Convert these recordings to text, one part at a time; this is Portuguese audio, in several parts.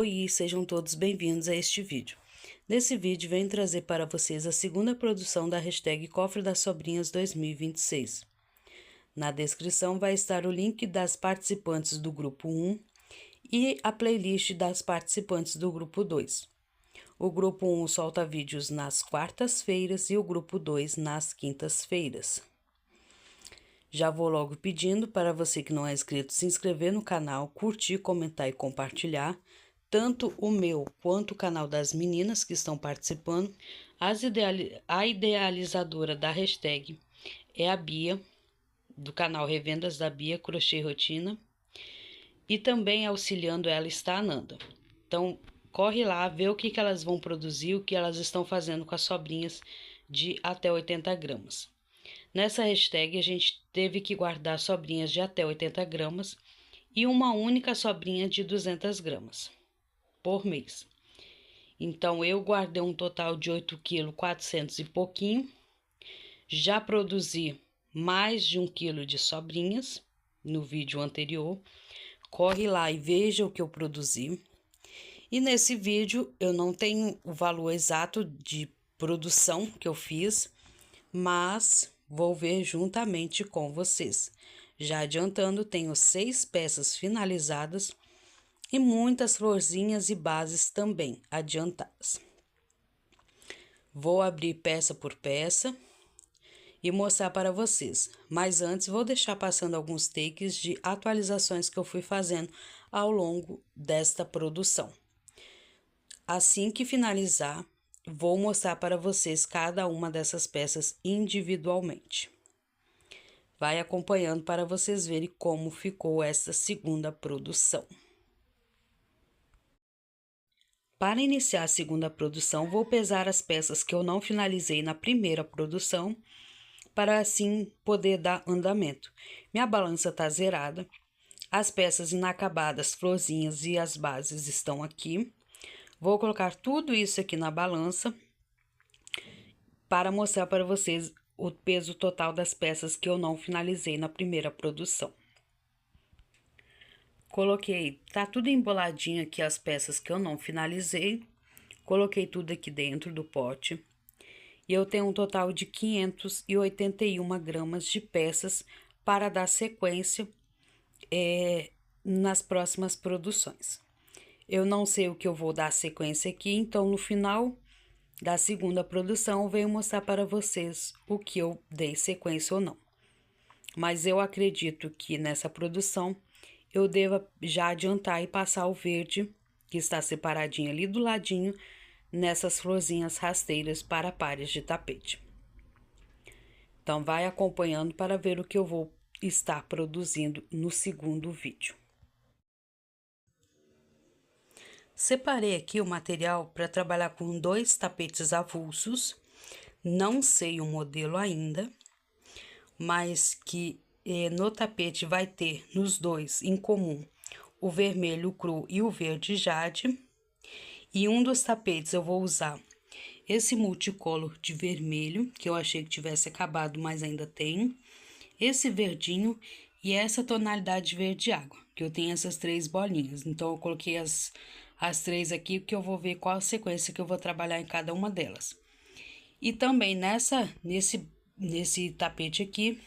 Oi, sejam todos bem-vindos a este vídeo. Nesse vídeo, venho trazer para vocês a segunda produção da hashtag Cofre das Sobrinhas 2026. Na descrição vai estar o link das participantes do grupo 1 e a playlist das participantes do grupo 2. O grupo 1 solta vídeos nas quartas-feiras e o grupo 2 nas quintas-feiras. Já vou logo pedindo para você que não é inscrito se inscrever no canal, curtir, comentar e compartilhar, tanto o meu quanto o canal das meninas que estão participando. A idealizadora da hashtag é a Bia, do canal Revendas da Bia, Crochê Rotina, e também auxiliando ela está a Nanda. Então, corre lá, vê o que elas vão produzir, o que elas estão fazendo com as sobrinhas de até 80 gramas. Nessa hashtag, a gente teve que guardar sobrinhas de até 80 gramas e uma única sobrinha de 200 gramas por mês. Então, eu guardei um total de 8,4 kg e pouquinho. Já produzi mais de 1 kg de sobrinhas no vídeo anterior. Corre lá e veja o que eu produzi. E nesse vídeo, eu não tenho o valor exato de produção que eu fiz, mas vou ver juntamente com vocês. Já adiantando, tenho 6 peças finalizadas e muitas florzinhas e bases também adiantadas. Vou abrir peça por peça e mostrar para vocês, mas antes vou deixar passando alguns takes de atualizações que eu fui fazendo ao longo desta produção. Assim que finalizar, vou mostrar para vocês cada uma dessas peças individualmente. Vai acompanhando para vocês verem como ficou essa segunda produção. Para iniciar a segunda produção, vou pesar as peças que eu não finalizei na primeira produção, para assim poder dar andamento. Minha balança está zerada, as peças inacabadas, florzinhas e as bases estão aqui. Vou colocar tudo isso aqui na balança para mostrar para vocês o peso total das peças que eu não finalizei na primeira produção. Coloquei, tá tudo emboladinho aqui as peças que eu não finalizei. Coloquei tudo aqui dentro do pote. E eu tenho um total de 581 gramas de peças para dar sequência nas próximas produções. Eu não sei o que eu vou dar sequência aqui, então no final da segunda produção eu venho mostrar para vocês o que eu dei sequência ou não. Mas eu acredito que nessa produção eu deva já adiantar e passar o verde, que está separadinho ali do ladinho, nessas florzinhas rasteiras para pares de tapete. Então, vai acompanhando para ver o que eu vou estar produzindo no segundo vídeo. Separei aqui o material para trabalhar com 2 tapetes avulsos. Não sei o modelo ainda, mas que no tapete vai ter nos dois em comum o vermelho cru e o verde jade. E um dos tapetes eu vou usar esse multicolor de vermelho, que eu achei que tivesse acabado, mas ainda tem. Esse verdinho e essa tonalidade de verde água, que eu tenho essas 3 bolinhas. Então, eu coloquei as 3 aqui, porque eu vou ver qual a sequência que eu vou trabalhar em cada uma delas. E também nesse tapete aqui,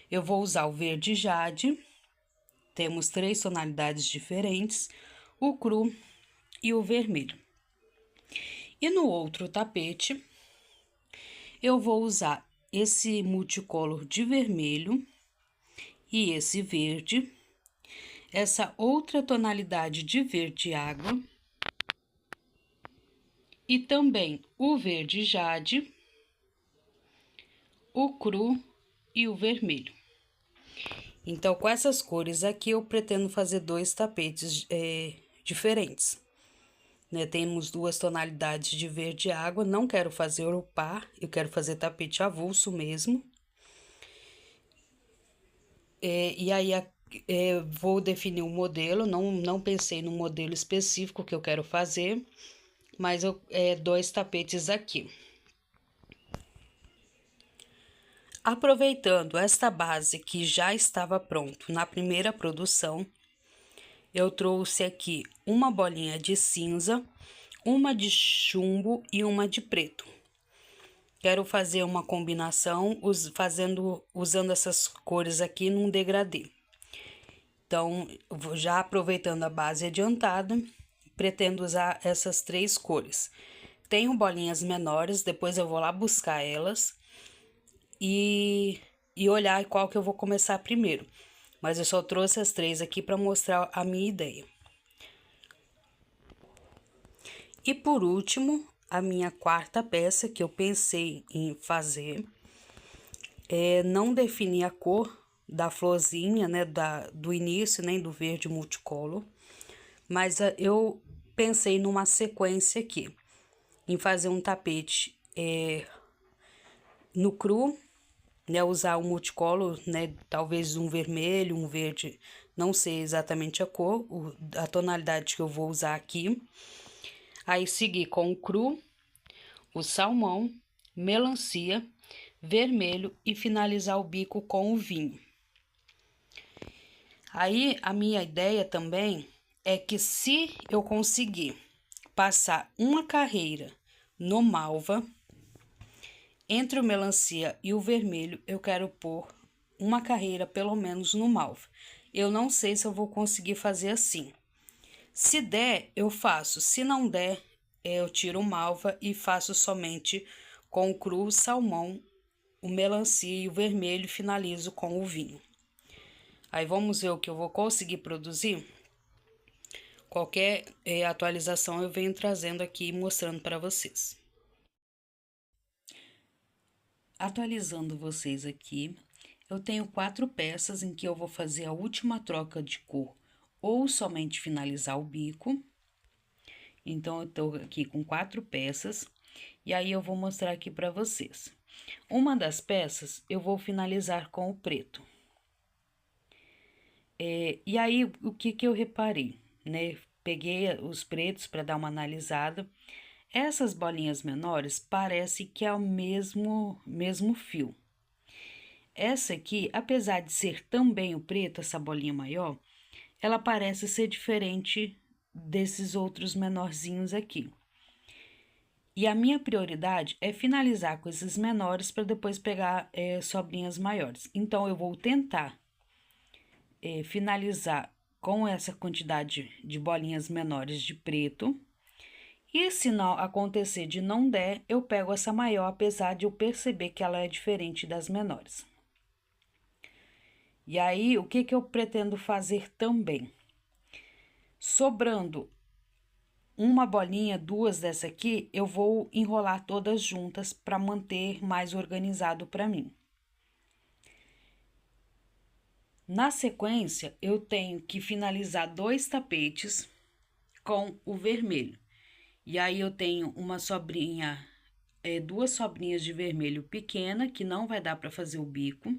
eu vou usar o verde jade. Temos 3 tonalidades diferentes, o cru e o vermelho. E no outro tapete, eu vou usar esse multicolor de vermelho e esse verde, essa outra tonalidade de verde água e também o verde jade, o cru e o vermelho. Então, com essas cores aqui, eu pretendo fazer 2 tapetes diferentes. Né? Temos 2 tonalidades de verde água, não quero fazer par, eu quero fazer tapete avulso mesmo. E aí, vou definir um modelo, não pensei no modelo específico que eu quero fazer, mas 2 tapetes aqui. Aproveitando esta base que já estava pronto na primeira produção, eu trouxe aqui uma bolinha de cinza, uma de chumbo e uma de preto. Quero fazer uma combinação usando essas cores aqui num degradê. Então, já aproveitando a base adiantada, pretendo usar essas 3 cores. Tenho bolinhas menores, depois eu vou lá buscar elas e olhar qual que eu vou começar primeiro. Mas eu só trouxe as 3 aqui para mostrar a minha ideia. E por último, a minha quarta peça que eu pensei em fazer é não definir a cor da florzinha, né, do início, nem do verde multicolor, mas eu pensei numa sequência aqui, em fazer um tapete no cru, né, usar um multicolor, né, talvez um vermelho, um verde, não sei exatamente a cor, a tonalidade que eu vou usar aqui. Aí seguir com o cru, o salmão, melancia, vermelho e finalizar o bico com o vinho. Aí a minha ideia também é que se eu conseguir passar uma carreira no malva, entre o melancia e o vermelho, eu quero pôr uma carreira pelo menos no malva. Eu não sei se eu vou conseguir fazer assim. Se der, eu faço. Se não der, eu tiro o malva e faço somente com o cru, o salmão, o melancia e o vermelho e finalizo com o vinho. Aí vamos ver o que eu vou conseguir produzir. Qualquer atualização eu venho trazendo aqui e mostrando para vocês. Atualizando vocês aqui, eu tenho 4 peças em que eu vou fazer a última troca de cor ou somente finalizar o bico. Então, eu tô aqui com 4 peças e aí eu vou mostrar aqui para vocês. Uma das peças eu vou finalizar com o preto. E aí, o que eu reparei, né? Peguei os pretos para dar uma analisada. Essas bolinhas menores parece que é o mesmo fio. Essa aqui, apesar de ser também o preto, essa bolinha maior, ela parece ser diferente desses outros menorzinhos aqui. E a minha prioridade é finalizar com esses menores para depois pegar sobrinhas maiores. Então, eu vou tentar finalizar com essa quantidade de bolinhas menores de preto. E se não acontecer de não der, eu pego essa maior, apesar de eu perceber que ela é diferente das menores. E aí, o que eu pretendo fazer também? Sobrando uma bolinha, 2 dessa aqui, eu vou enrolar todas juntas para manter mais organizado para mim. Na sequência, eu tenho que finalizar 2 tapetes com o vermelho. E aí, eu tenho uma sobrinha, 2 sobrinhas de vermelho pequena, que não vai dar para fazer o bico.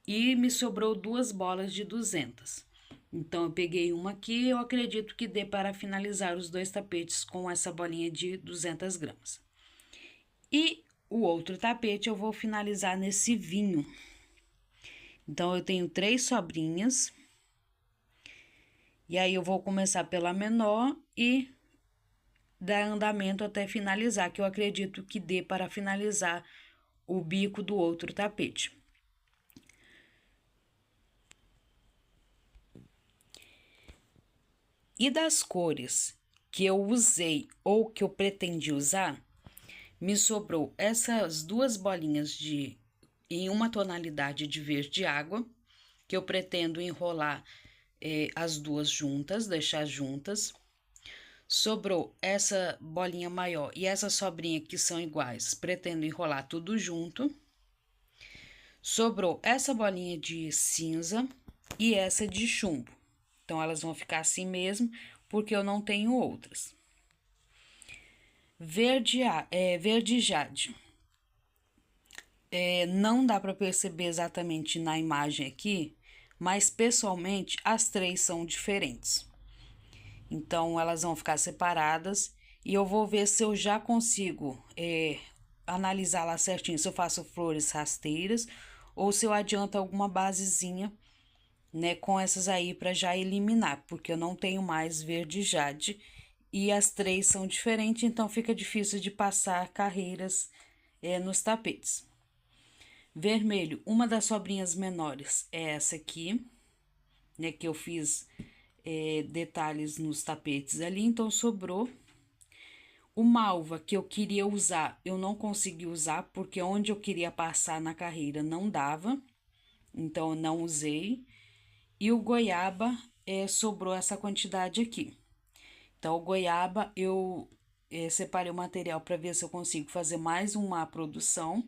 E me sobrou 2 bolas de 200. Então, eu peguei uma aqui, eu acredito que dê para finalizar os 2 tapetes com essa bolinha de 200 gramas. E o outro tapete eu vou finalizar nesse vinho. Então, eu tenho 3 sobrinhas. E aí, eu vou começar pela menor e dar andamento até finalizar, que eu acredito que dê para finalizar o bico do outro tapete. E das cores que eu usei ou que eu pretendi usar, me sobrou essas 2 bolinhas em uma tonalidade de verde água, que eu pretendo enrolar as 2 juntas, deixar juntas. Sobrou essa bolinha maior e essa sobrinha que são iguais, pretendo enrolar tudo junto. Sobrou essa bolinha de cinza e essa de chumbo. Então, elas vão ficar assim mesmo, porque eu não tenho outras. Verde jade. Não dá para perceber exatamente na imagem aqui, mas pessoalmente as 3 são diferentes. Então, elas vão ficar separadas e eu vou ver se eu já consigo analisar lá certinho, se eu faço flores rasteiras ou se eu adianto alguma basezinha né, com essas aí para já eliminar, porque eu não tenho mais verde jade e as três são diferentes, então fica difícil de passar carreiras nos tapetes. Vermelho, uma das sobrinhas menores é essa aqui, né, que eu fiz detalhes nos tapetes ali, então sobrou. O malva que eu queria usar, eu não consegui usar, porque onde eu queria passar na carreira não dava, então eu não usei. E o goiaba, sobrou essa quantidade aqui. Então, o goiaba, eu separei o material para ver se eu consigo fazer mais uma produção.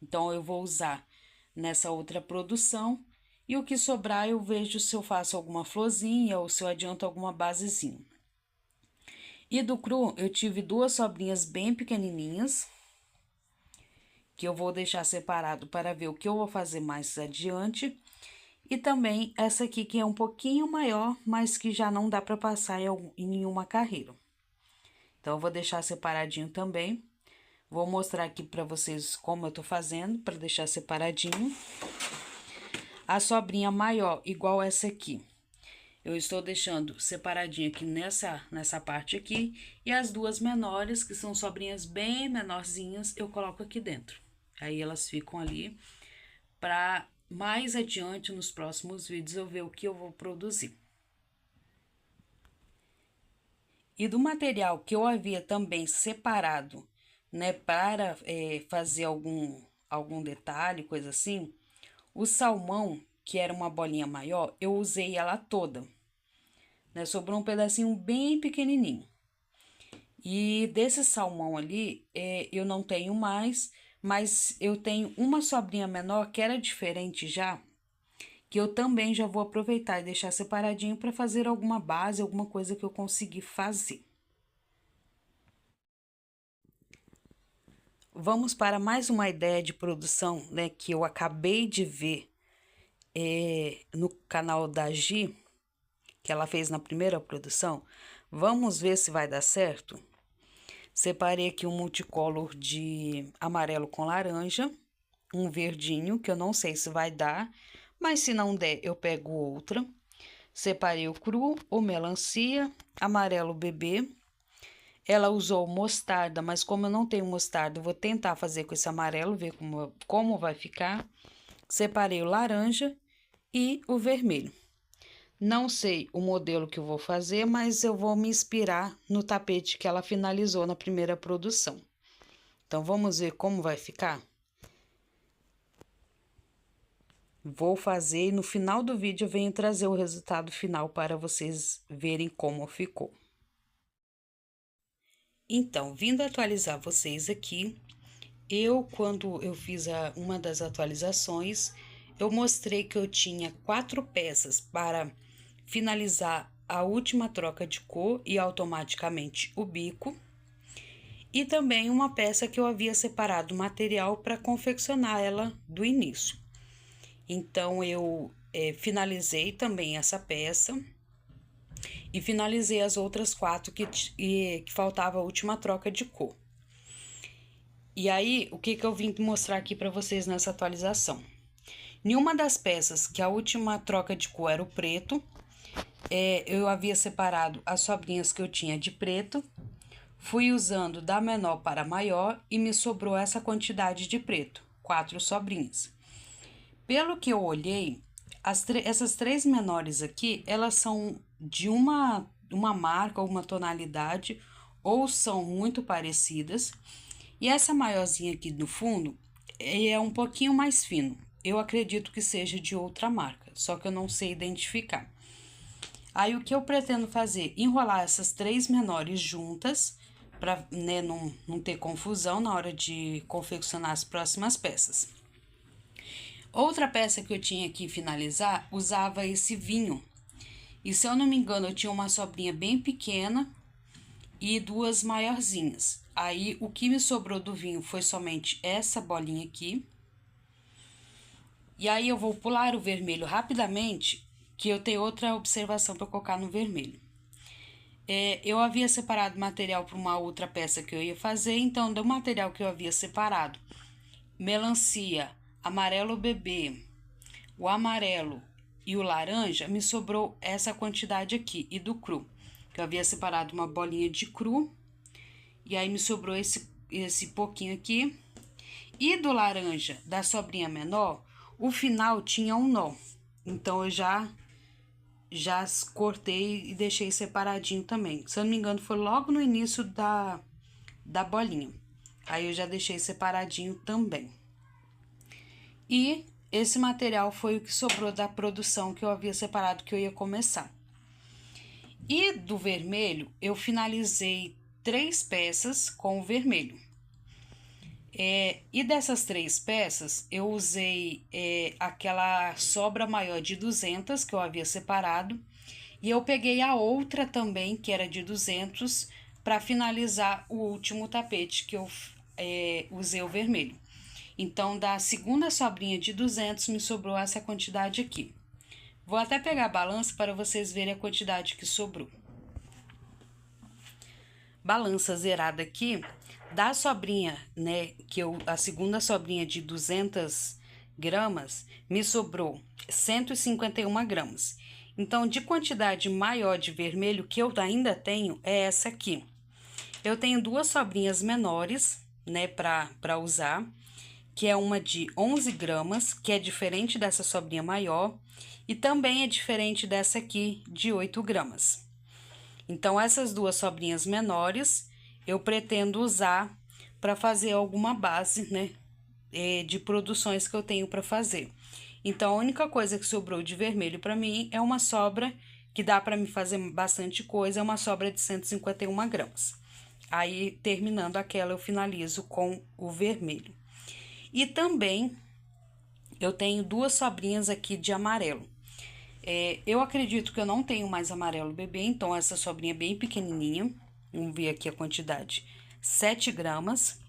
Então, eu vou usar nessa outra produção. E o que sobrar, eu vejo se eu faço alguma florzinha ou se eu adianto alguma basezinha. E do cru, eu tive duas sobrinhas bem pequenininhas, que eu vou deixar separado para ver o que eu vou fazer mais adiante. E também essa aqui que é um pouquinho maior, mas que já não dá para passar em nenhuma carreira. Então, eu vou deixar separadinho também. Vou mostrar aqui para vocês como eu tô fazendo, para deixar separadinho. A sobrinha maior, igual essa aqui, eu estou deixando separadinho aqui nessa parte aqui. E as duas menores, que são sobrinhas bem menorzinhas, eu coloco aqui dentro. Aí, elas ficam ali para mais adiante, nos próximos vídeos, eu ver o que eu vou produzir. E do material que eu havia também separado, né, para fazer algum detalhe, coisa assim, o salmão, que era uma bolinha maior, eu usei ela toda, né, sobrou um pedacinho bem pequenininho. E desse salmão ali, eu não tenho mais, mas eu tenho uma sobrinha menor que era diferente já, que eu também já vou aproveitar e deixar separadinho para fazer alguma base, alguma coisa que eu conseguir fazer. Vamos para mais uma ideia de produção, né, que eu acabei de ver no canal da Gi, que ela fez na primeira produção. Vamos ver se vai dar certo. Separei aqui um multicolor de amarelo com laranja, um verdinho, que eu não sei se vai dar, mas se não der, eu pego outra. Separei o cru, o melancia, amarelo bebê. Ela usou mostarda, mas como eu não tenho mostarda, eu vou tentar fazer com esse amarelo, ver como vai ficar. Separei o laranja e o vermelho. Não sei o modelo que eu vou fazer, mas eu vou me inspirar no tapete que ela finalizou na primeira produção. Então, vamos ver como vai ficar? Vou fazer e no final do vídeo eu venho trazer o resultado final para vocês verem como ficou. Então, vindo atualizar vocês aqui, quando eu fiz uma das atualizações, eu mostrei que eu tinha 4 peças para finalizar a última troca de cor e automaticamente o bico. E também uma peça que eu havia separado material para confeccionar ela do início. Então, eu finalizei também essa peça e finalizei as outras 4 que faltava a última troca de cor. E aí, o que eu vim mostrar aqui para vocês nessa atualização? Em uma das peças, que a última troca de cor era o preto, eu havia separado as sobrinhas que eu tinha de preto, fui usando da menor para a maior e me sobrou essa quantidade de preto, 4 sobrinhas. Pelo que eu olhei, essas 3 menores aqui, elas são de uma marca ou uma tonalidade, ou são muito parecidas. E essa maiorzinha aqui no fundo é um pouquinho mais fino. Eu acredito que seja de outra marca, só que eu não sei identificar. Aí, o que eu pretendo fazer? Enrolar essas 3 menores juntas, para, né, não ter confusão na hora de confeccionar as próximas peças. Outra peça que eu tinha que finalizar usava esse vinho. E se eu não me engano, eu tinha uma sobrinha bem pequena e 2 maiorzinhas. Aí, o que me sobrou do vinho foi somente essa bolinha aqui. E aí, eu vou pular o vermelho rapidamente, que eu tenho outra observação para colocar no vermelho. Eu havia separado material para uma outra peça que eu ia fazer, então, do material que eu havia separado, melancia, amarelo bebê, o amarelo e o laranja, me sobrou essa quantidade aqui, e do cru. Que eu havia separado uma bolinha de cru, e aí me sobrou esse pouquinho aqui. E do laranja, da sobrinha menor, o final tinha um nó. Então, eu já cortei e deixei separadinho também. Se eu não me engano, foi logo no início da bolinha. Aí, eu já deixei separadinho também. E esse material foi o que sobrou da produção que eu havia separado, que eu ia começar. E do vermelho, eu finalizei 3 peças com o vermelho. E dessas 3 peças, eu usei aquela sobra maior de 200 que eu havia separado. E eu peguei a outra também, que era de 200, para finalizar o último tapete que eu usei o vermelho. Então, da segunda sobrinha de 200, me sobrou essa quantidade aqui. Vou até pegar a balança para vocês verem a quantidade que sobrou. Balança zerada aqui, da sobrinha, né, a segunda sobrinha de 200 gramas, me sobrou 151 gramas. Então, de quantidade maior de vermelho que eu ainda tenho, é essa aqui. Eu tenho 2 sobrinhas menores, né, para usar, que é uma de 11 gramas, que é diferente dessa sobrinha maior, e também é diferente dessa aqui, de 8 gramas. Então, essas 2 sobrinhas menores, eu pretendo usar para fazer alguma base, né, de produções que eu tenho para fazer. Então, a única coisa que sobrou de vermelho para mim é uma sobra que dá para me fazer bastante coisa, é uma sobra de 151 gramas. Aí, terminando aquela, eu finalizo com o vermelho. E também, eu tenho 2 sobrinhas aqui de amarelo. Eu acredito que eu não tenho mais amarelo bebê, então essa sobrinha é bem pequenininha. Vamos ver aqui a quantidade. 7 gramas.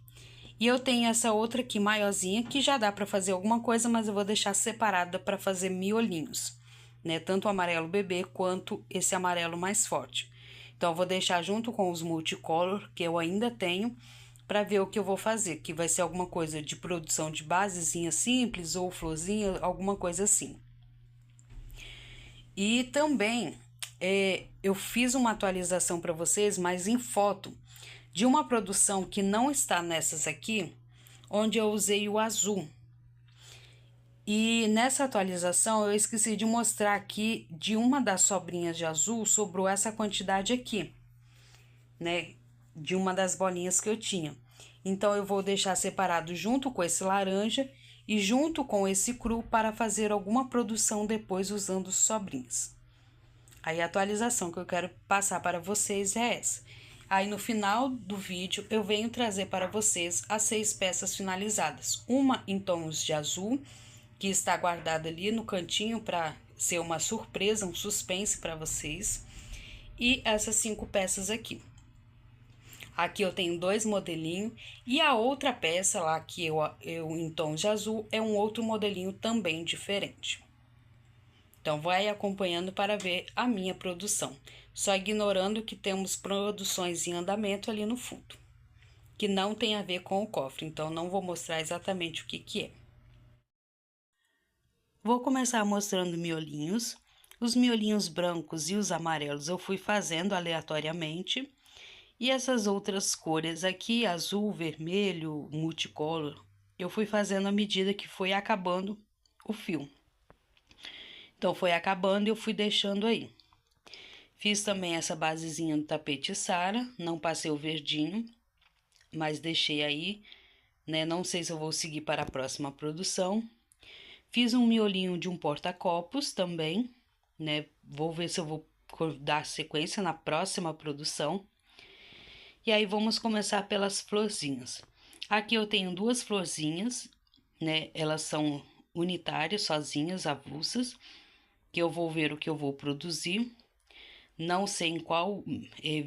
E eu tenho essa outra aqui maiorzinha, que já dá para fazer alguma coisa, mas eu vou deixar separada para fazer miolinhos, né? Tanto o amarelo bebê quanto esse amarelo mais forte. Então, eu vou deixar junto com os multicolor, que eu ainda tenho, para ver o que eu vou fazer, que vai ser alguma coisa de produção de basezinha simples ou florzinha, alguma coisa assim. E também eu fiz uma atualização para vocês, mas em foto, de uma produção que não está nessas aqui, onde eu usei o azul. E nessa atualização eu esqueci de mostrar aqui, de uma das sobrinhas de azul, sobrou essa quantidade aqui, né? De uma das bolinhas que eu tinha. Então, eu vou deixar separado junto com esse laranja e junto com esse cru para fazer alguma produção depois usando sobrinhas. Aí, a atualização que eu quero passar para vocês é essa. Aí, no final do vídeo, eu venho trazer para vocês as 6 peças finalizadas. Uma em tons de azul, que está guardada ali no cantinho para ser uma surpresa, um suspense para vocês. E essas 5 peças aqui. Aqui eu tenho 2 modelinhos e a outra peça lá que eu em tons de azul é um outro modelinho também diferente. Então, vai acompanhando para ver a minha produção. Só ignorando que temos produções em andamento ali no fundo, que não tem a ver com o cofre. Então, não vou mostrar exatamente o que é. Vou começar mostrando miolinhos. Os miolinhos brancos e os amarelos eu fui fazendo aleatoriamente. E essas outras cores aqui, azul, vermelho, multicolor, eu fui fazendo à medida que foi acabando o fio. Então, foi acabando e eu fui deixando aí. Fiz também essa basezinha do tapete Sara, não passei o verdinho, mas deixei aí, né? Não sei se eu vou seguir para a próxima produção. Fiz um miolinho de um porta-copos também, né? Vou ver se eu vou dar sequência na próxima produção. E aí, vamos começar pelas florzinhas. Aqui eu tenho 2 florzinhas, né? Elas são unitárias, sozinhas, avulsas, que eu vou ver o que eu vou produzir. Não sei em qual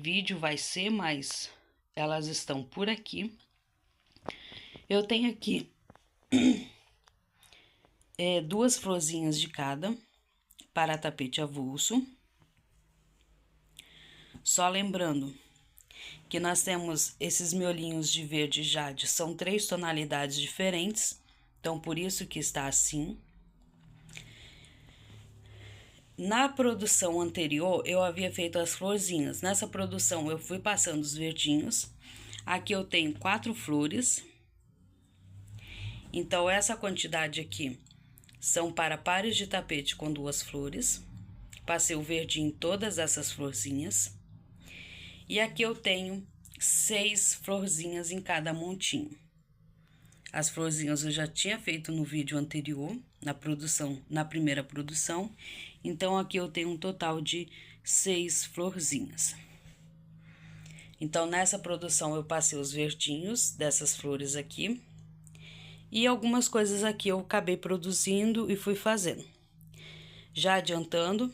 vídeo vai ser, mas elas estão por aqui. Eu tenho aqui 2 florzinhas de cada para tapete avulso. Só lembrando que nós temos esses miolinhos de verde jade, são 3 tonalidades diferentes, então por isso que está assim. Na produção anterior, eu havia feito as florzinhas. Nessa produção, eu fui passando os verdinhos. Aqui eu tenho 4 flores. Então, essa quantidade aqui são para pares de tapete com 2 flores. Passei o verdinho em todas essas florzinhas. E aqui eu tenho 6 florzinhas em cada montinho. As florzinhas eu já tinha feito no vídeo anterior, na primeira produção. Então, aqui eu tenho um total de 6 florzinhas. Então, nessa produção, eu passei os verdinhos dessas flores aqui. E algumas coisas aqui eu acabei produzindo e fui fazendo. Já adiantando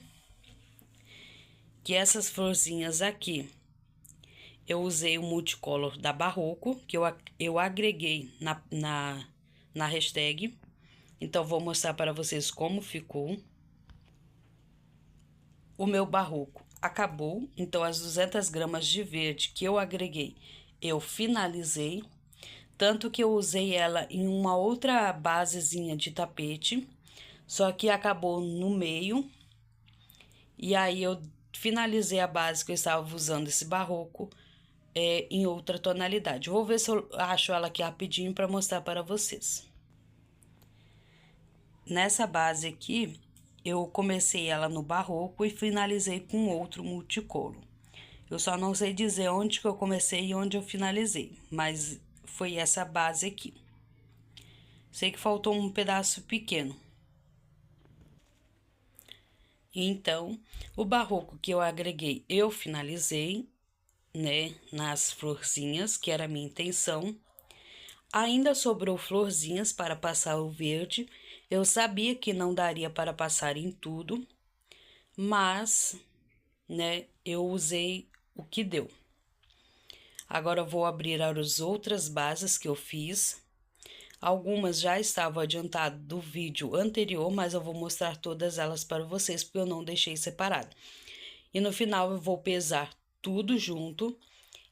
que essas florzinhas aqui, eu usei o multicolor da Barroco, que eu agreguei na hashtag. Então, vou mostrar para vocês como ficou. O meu Barroco acabou, então as 200 gramas de verde que eu agreguei, eu finalizei. Tanto que eu usei ela em uma outra basezinha de tapete, só que acabou no meio. E aí, eu finalizei a base que eu estava usando esse Barroco em outra tonalidade. Vou ver se eu acho ela aqui rapidinho para mostrar para vocês. Nessa base aqui, eu comecei ela no Barroco e finalizei com outro multicolor. Eu só não sei dizer onde que eu comecei e onde eu finalizei, mas foi essa base aqui. Sei que faltou um pedaço pequeno. Então, o Barroco que eu agreguei, eu finalizei, né, nas florzinhas, que era a minha intenção. Ainda sobrou florzinhas para passar o verde. Eu sabia que não daria para passar em tudo, mas, né, eu usei o que deu. Agora eu vou abrir as outras bases que eu fiz. Algumas já estavam adiantadas do vídeo anterior, mas eu vou mostrar todas elas para vocês, porque eu não deixei separado. E no final eu vou pesar tudo junto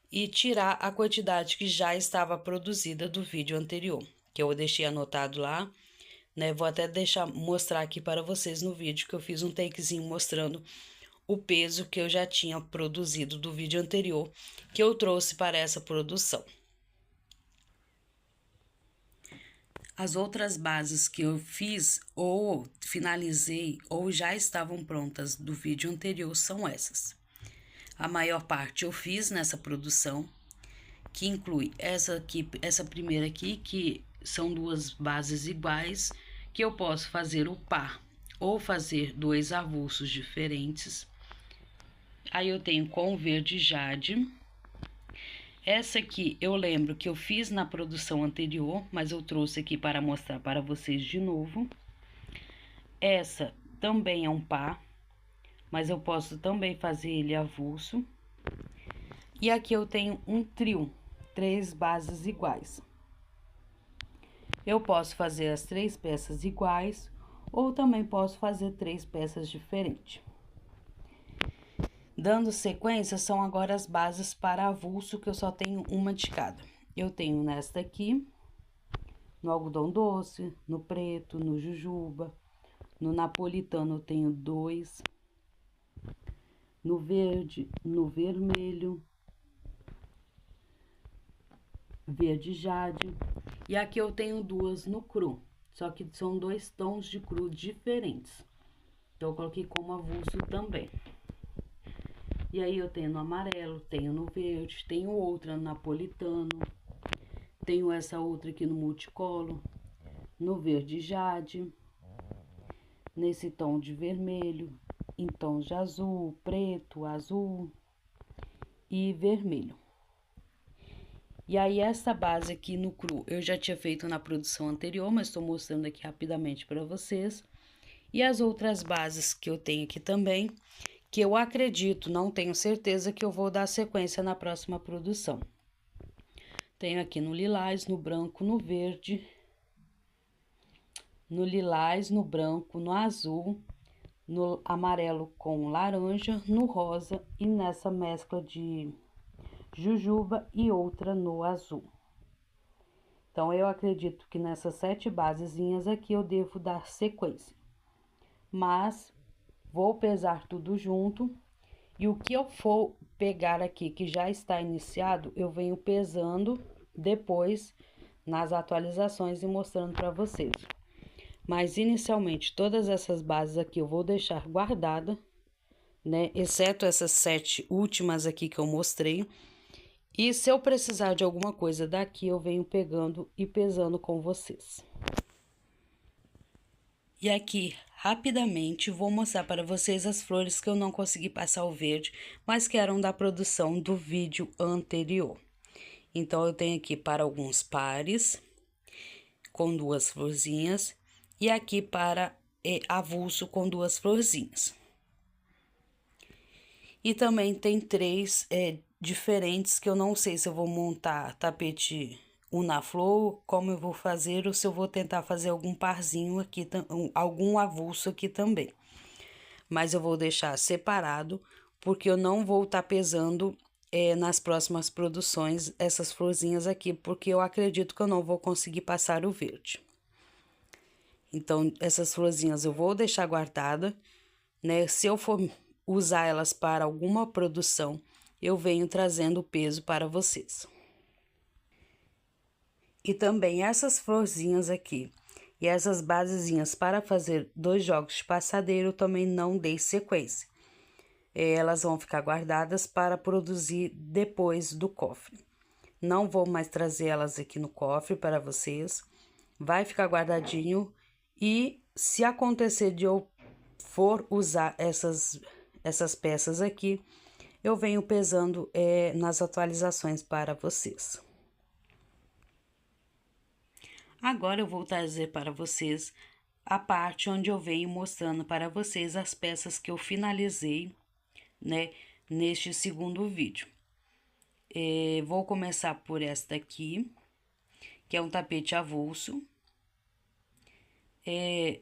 e tirar a quantidade que já estava produzida do vídeo anterior, que eu deixei anotado lá, né? Vou até mostrar aqui para vocês no vídeo, que eu fiz um takezinho mostrando o peso que eu já tinha produzido do vídeo anterior, que eu trouxe para essa produção. As outras bases que eu fiz, ou finalizei, ou já estavam prontas do vídeo anterior, são essas. A maior parte eu fiz nessa produção, que inclui essa primeira aqui, que são 2 bases iguais, que eu posso fazer o par, ou fazer 2 avulsos diferentes. Aí eu tenho com verde jade. Essa aqui eu lembro que eu fiz na produção anterior, mas eu trouxe aqui para mostrar para vocês de novo. Essa também é um par, mas eu posso também fazer ele avulso. E aqui eu tenho um trio, 3 bases iguais. Eu posso fazer as 3 peças iguais, ou também posso fazer 3 peças diferentes. Dando sequência, são agora as bases para avulso, que eu só tenho uma de cada. Eu tenho nesta aqui, no algodão doce, no preto, no jujuba, no napolitano eu tenho 2, no verde, no vermelho, verde jade, e aqui eu tenho 2 no cru, só que são 2 tons de cru diferentes. Então, eu coloquei como avulso também. E aí, eu tenho no amarelo, tenho no verde, tenho outra no napolitano, tenho essa outra aqui no multicolor, no verde jade, nesse tom de vermelho, em tons de azul, preto, azul e vermelho. E aí, essa base aqui no cru, eu já tinha feito na produção anterior, mas estou mostrando aqui rapidamente para vocês. E as outras bases que eu tenho aqui também, que eu acredito, não tenho certeza, que eu vou dar sequência na próxima produção. Tenho aqui no lilás, no branco, no verde, no lilás, no branco, no azul, no amarelo com laranja, no rosa e nessa mescla de jujuba e outra no azul. Então, eu acredito que nessas 7 basezinhas aqui eu devo dar sequência. Mas vou pesar tudo junto. E o que eu for pegar aqui, que já está iniciado, eu venho pesando depois nas atualizações e mostrando para vocês. Mas inicialmente, todas essas bases aqui eu vou deixar guardada, né? Exceto essas 7 últimas aqui que eu mostrei. E se eu precisar de alguma coisa daqui, eu venho pegando e pesando com vocês. E aqui, rapidamente, vou mostrar para vocês as flores que eu não consegui passar o verde, mas que eram da produção do vídeo anterior. Então, eu tenho aqui para alguns pares, com 2 florzinhas, e aqui para avulso com 2 florzinhas. E também tem 3 diferentes que eu não sei se eu vou montar tapete Unaflor, como eu vou fazer, ou se eu vou tentar fazer algum parzinho aqui, algum avulso aqui também. Mas eu vou deixar separado, porque eu não vou estar pesando nas próximas produções essas florzinhas aqui, porque eu acredito que eu não vou conseguir passar o verde. Então, essas florzinhas eu vou deixar guardada, né? Se eu for usar elas para alguma produção, eu venho trazendo o peso para vocês. E também essas florzinhas aqui e essas basezinhas para fazer 2 jogos de passadeiro, eu também não dei sequência. Elas vão ficar guardadas para produzir depois do cofre. Não vou mais trazer elas aqui no cofre para vocês. Vai ficar guardadinho e se acontecer de eu for usar essas peças aqui, eu venho pesando nas atualizações para vocês. Agora eu vou trazer para vocês a parte onde eu venho mostrando para vocês as peças que eu finalizei, né, neste segundo vídeo. Vou começar por esta aqui, que é um tapete avulso,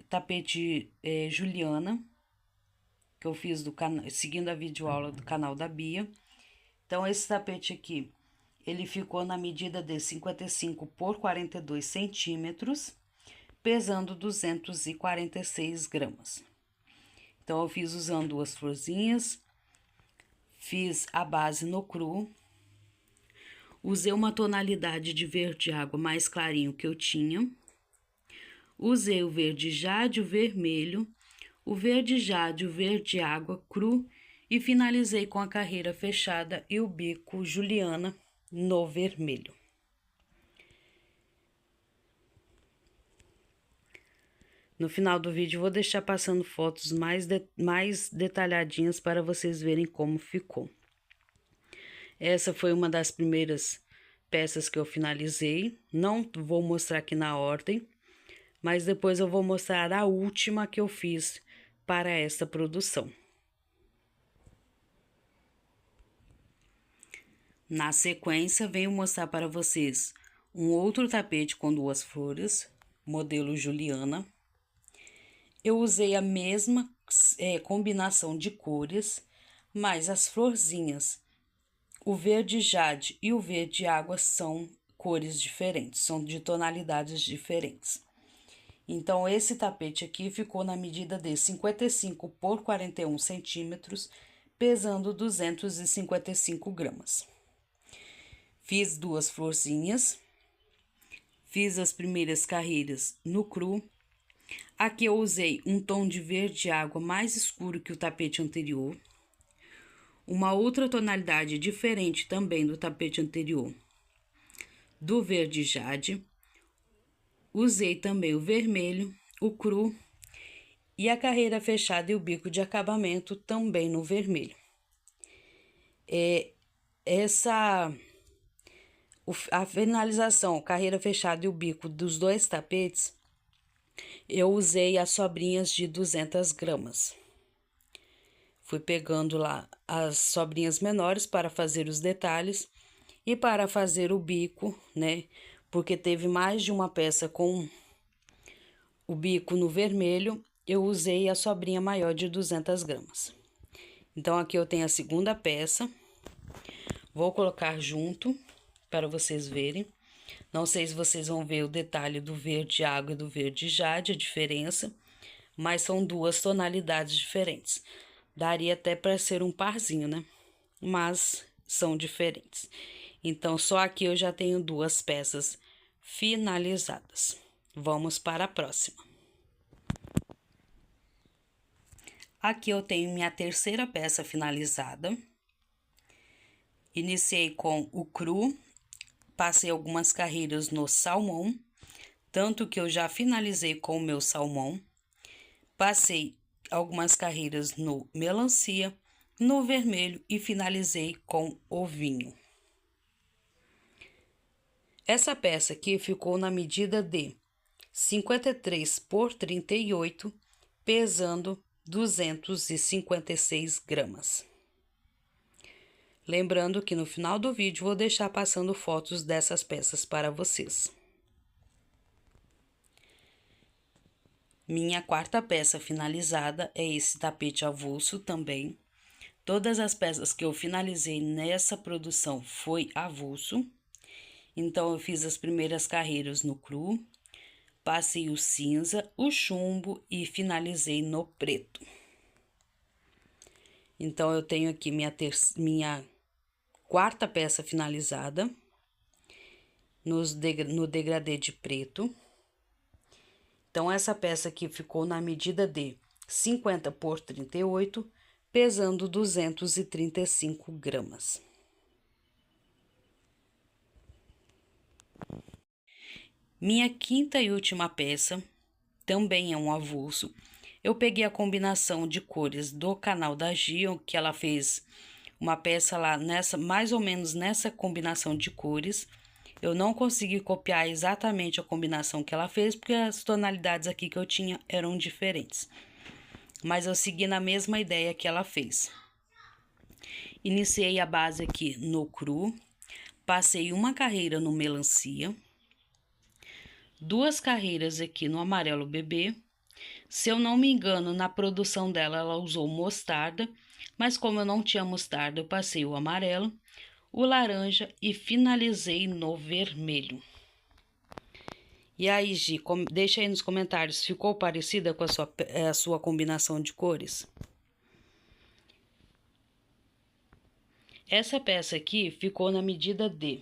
tapete Juliana, que eu fiz seguindo a videoaula do canal da Bia. Então, esse tapete aqui, ele ficou na medida de 55 por 42 centímetros, pesando 246 gramas. Então, eu fiz usando 2 florzinhas, fiz a base no cru, usei uma tonalidade de verde água mais clarinho que eu tinha, usei o verde jade, o vermelho, o verde jade, o verde água cru e finalizei com a carreira fechada e o bico Juliana no vermelho. No final do vídeo, vou deixar passando fotos mais detalhadinhas para vocês verem como ficou. Essa foi uma das primeiras peças que eu finalizei. Não vou mostrar aqui na ordem, mas depois eu vou mostrar a última que eu fiz para esta produção. Na sequência, venho mostrar para vocês um outro tapete com 2 flores, modelo Juliana. Eu usei a mesma combinação de cores, mas as florzinhas, o verde jade e o verde água são cores diferentes, são de tonalidades diferentes. Então, esse tapete aqui ficou na medida de 55 por 41 centímetros, pesando 255 gramas. Fiz 2 florzinhas, fiz as primeiras carreiras no cru. Aqui eu usei um tom de verde água mais escuro que o tapete anterior. Uma outra tonalidade diferente também do tapete anterior, do verde jade. Usei também o vermelho, o cru e a carreira fechada e o bico de acabamento também no vermelho. A finalização, carreira fechada e o bico dos 2 tapetes, eu usei as sobrinhas de 200 gramas. Fui pegando lá as sobrinhas menores para fazer os detalhes e para fazer o bico, né? Porque teve mais de uma peça com o bico no vermelho, eu usei a sobrinha maior de 200 gramas. Então, aqui eu tenho a segunda peça. Vou colocar junto para vocês verem. Não sei se vocês vão ver o detalhe do verde água e do verde jade, a diferença. mas são duas tonalidades diferentes. Daria até para ser um parzinho, né? Mas são diferentes. Então, só aqui eu já tenho duas peças finalizadas. Vamos para a próxima. Aqui eu tenho minha terceira peça finalizada. Iniciei com o cru, passei algumas carreiras no salmão, tanto que eu já finalizei com o meu salmão. Passei algumas carreiras no melancia, no vermelho e finalizei com o vinho. Essa peça aqui ficou na medida de 53 por 38, pesando 256 gramas. Lembrando que no final do vídeo vou deixar passando fotos dessas peças para vocês. Minha quarta peça finalizada é esse tapete avulso também. Todas as peças que eu finalizei nessa produção foi avulso. Então, eu fiz as primeiras carreiras no cru, passei o cinza, o chumbo e finalizei no preto. Então, eu tenho aqui minha quarta peça finalizada no degradê de preto. Então, essa peça aqui ficou na medida de 50 por 38, pesando 235 gramas. Minha quinta e última peça também é um avulso. Eu peguei a combinação de cores do canal da Gio, que ela fez uma peça lá mais ou menos nessa combinação de cores. Eu não consegui copiar exatamente a combinação que ela fez, porque as tonalidades aqui que eu tinha eram diferentes. Mas eu segui na mesma ideia que ela fez. Iniciei a base aqui no cru, passei uma carreira no melancia, duas carreiras aqui no amarelo bebê. Se eu não me engano, na produção dela, ela usou mostarda, mas como eu não tinha mostarda, eu passei o amarelo, o laranja e finalizei no vermelho. E aí, Gi, deixa aí nos comentários, ficou parecida com a sua combinação de cores? Essa peça aqui ficou na medida de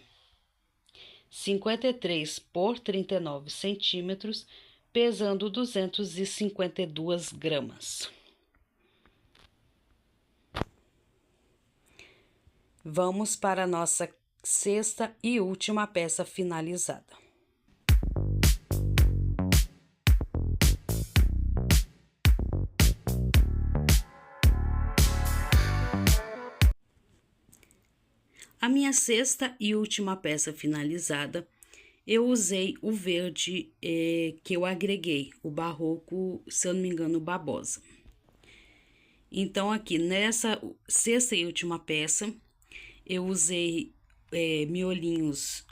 53 por 39 centímetros, pesando 252 gramas. Vamos para a nossa sexta e última peça finalizada. A minha sexta e última peça finalizada, eu usei o verde que eu agreguei, o barroco, se eu não me engano, babosa. Então, aqui nessa sexta e última peça, eu usei miolinhos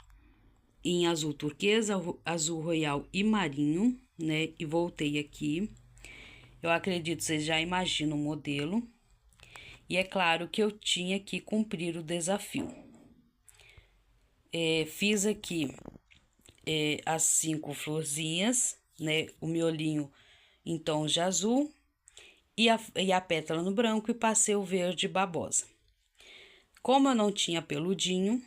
em azul turquesa, azul royal e marinho, né? E voltei aqui. Eu acredito que vocês já imaginam o modelo. E é claro que eu tinha que cumprir o desafio. Fiz aqui as 5 florzinhas, né? O miolinho em tons de azul e a pétala no branco e passei o verde babosa. Como eu não tinha peludinho,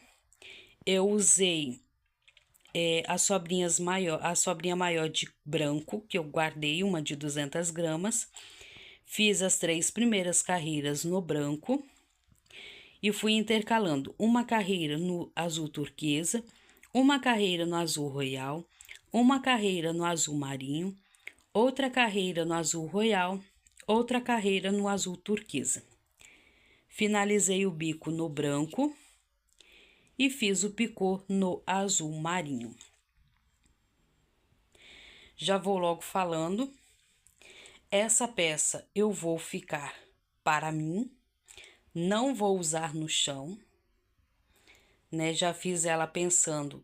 eu usei a sobrinha maior de branco, que eu guardei, uma de 200 gramas. Fiz as 3 primeiras carreiras no branco e fui intercalando uma carreira no azul turquesa, uma carreira no azul royal, uma carreira no azul marinho, outra carreira no azul royal, outra carreira no azul turquesa. Finalizei o bico no branco e fiz o picô no azul marinho. Já vou logo falando. Essa peça eu vou ficar para mim, não vou usar no chão, né? Já fiz ela pensando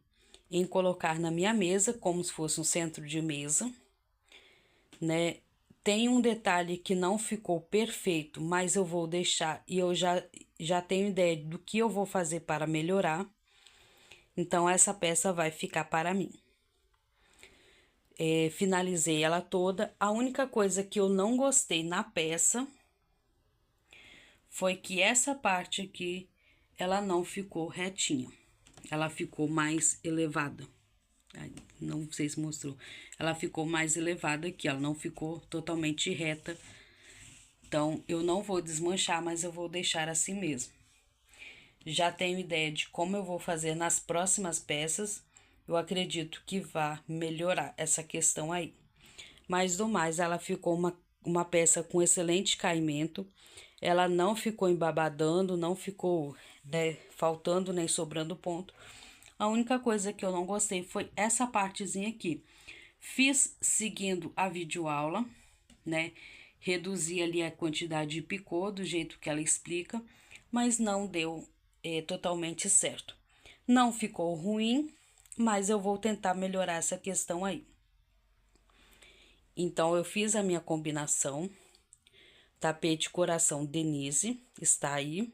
em colocar na minha mesa, como se fosse um centro de mesa, né? Tem um detalhe que não ficou perfeito, mas eu vou deixar e eu já tenho ideia do que eu vou fazer para melhorar. Então, essa peça vai ficar para mim. finalizei ela toda. A única coisa que eu não gostei na peça foi que essa parte aqui, ela não ficou retinha. Ela ficou mais elevada. Não sei se mostrou. Ela ficou mais elevada aqui, ela não ficou totalmente reta. Então, eu não vou desmanchar, mas eu vou deixar assim mesmo. Já tenho ideia de como eu vou fazer nas próximas peças. Eu acredito que vá melhorar essa questão aí. Mas do mais, ela ficou uma peça com excelente caimento. Ela não ficou embabadando, não ficou, né, faltando nem sobrando ponto. A única coisa que eu não gostei foi essa partezinha aqui. Fiz seguindo a videoaula, né? Reduzi ali a quantidade de picô do jeito que ela explica, mas não deu totalmente certo. Não ficou ruim, mas eu vou tentar melhorar essa questão aí. Então, eu fiz a minha combinação. Tapete Coração Denise, está aí.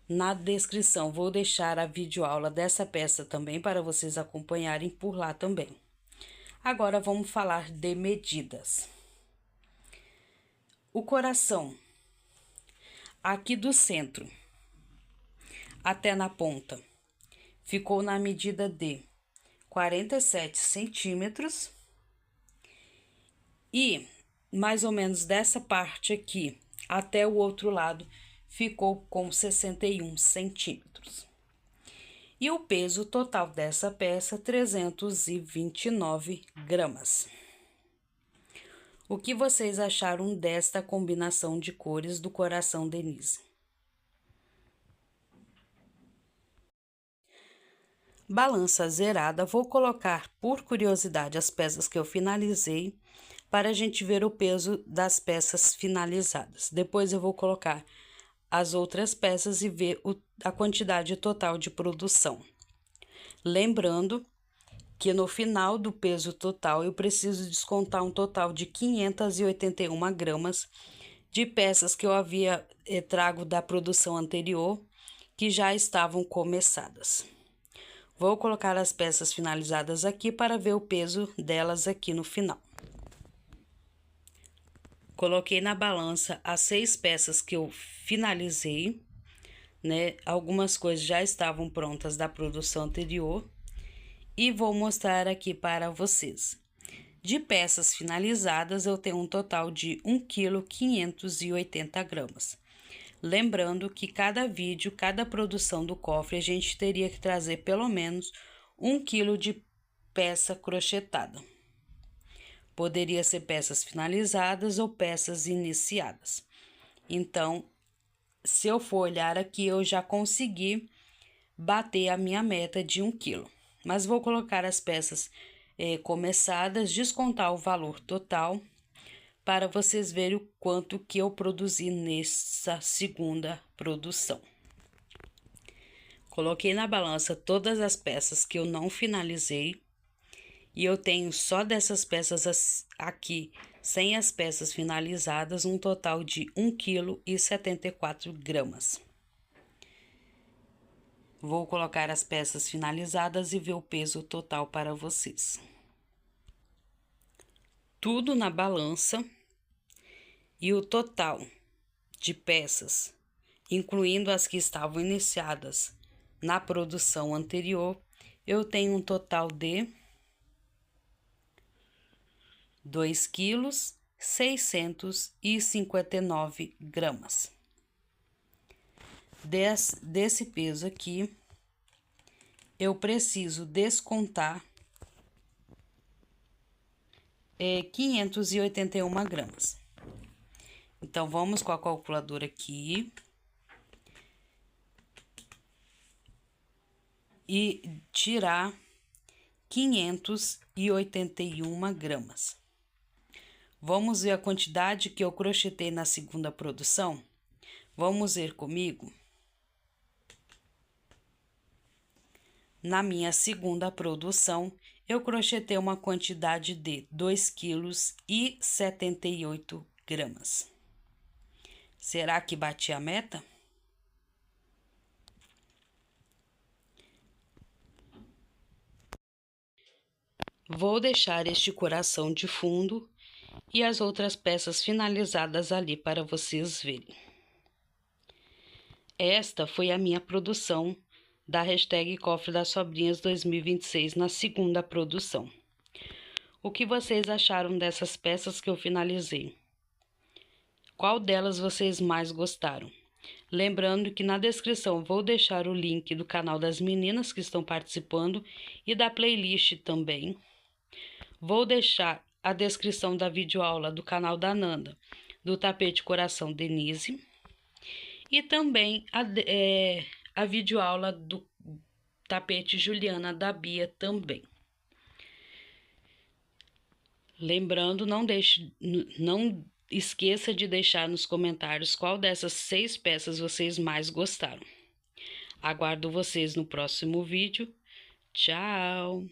Na descrição vou deixar a videoaula dessa peça também para vocês acompanharem por lá também. Agora vamos falar de medidas. O coração, aqui do centro até na ponta, ficou na medida de 47 centímetros. E mais ou menos dessa parte aqui até o outro lado ficou com 61 centímetros. E o peso total dessa peça, 329 gramas. O que vocês acharam desta combinação de cores do Coração Denise? Balança zerada, vou colocar por curiosidade as peças que eu finalizei para a gente ver o peso das peças finalizadas. Depois eu vou colocar as outras peças e ver a quantidade total de produção. Lembrando que no final do peso total eu preciso descontar um total de 581 gramas de peças que eu havia trago da produção anterior, que já estavam começadas. Vou colocar as peças finalizadas aqui para ver o peso delas aqui no final. Coloquei na balança as 6 peças que eu finalizei, né? Algumas coisas já estavam prontas da produção anterior e vou mostrar aqui para vocês. De peças finalizadas, eu tenho um total de 1,580 kg. Lembrando que cada vídeo, cada produção do cofre, a gente teria que trazer pelo menos 1 kg de peça crochetada. Poderia ser peças finalizadas ou peças iniciadas. Então, se eu for olhar aqui, eu já consegui bater a minha meta de 1 kg. Mas vou colocar as peças começadas, descontar o valor total, para vocês verem o quanto que eu produzi nessa segunda produção. Coloquei na balança todas as peças que eu não finalizei. E eu tenho só dessas peças aqui, sem as peças finalizadas, um total de 1,74 kg. Vou colocar as peças finalizadas e ver o peso total para vocês. Tudo na balança e o total de peças, incluindo as que estavam iniciadas na produção anterior, eu tenho um total de 2,659 kg. Desse peso aqui, eu preciso descontar 581 gramas. Então, vamos com a calculadora aqui. E tirar 581 gramas. Vamos ver a quantidade que eu crochetei na segunda produção? Vamos ver comigo? Na minha segunda produção, eu crochetei uma quantidade de 2,78 kg. Será que bati a meta? Vou deixar este coração de fundo e as outras peças finalizadas ali para vocês verem. Esta foi a minha produção da hashtag Cofre das Sobrinhas 2026 na segunda produção. O que vocês acharam dessas peças que eu finalizei? Qual delas vocês mais gostaram? Lembrando que na descrição vou deixar o link do canal das meninas que estão participando e da playlist também. Vou deixar a descrição da videoaula do canal da Nanda, do tapete Coração Denise, e também a videoaula do tapete Juliana da Bia também. Lembrando, não esqueça de deixar nos comentários qual dessas 6 peças vocês mais gostaram. Aguardo vocês no próximo vídeo. Tchau!